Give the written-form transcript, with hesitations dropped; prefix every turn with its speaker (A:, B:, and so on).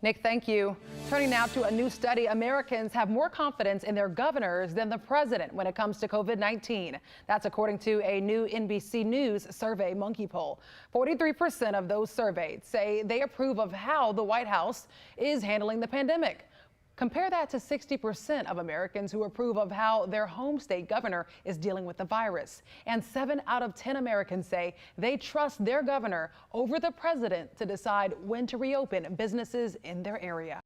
A: Nick, thank you. Turning now to a new study, Americans have more confidence in their governors than the president when it comes to COVID-19. That's according to a new NBC News survey monkey poll. 43% of those surveyed say they approve of how the White House is handling the pandemic. Compare that to 60% of Americans who approve of how their home state governor is dealing with the virus. And 7 out of 10 Americans say they trust their governor over the president to decide when to reopen businesses in their area.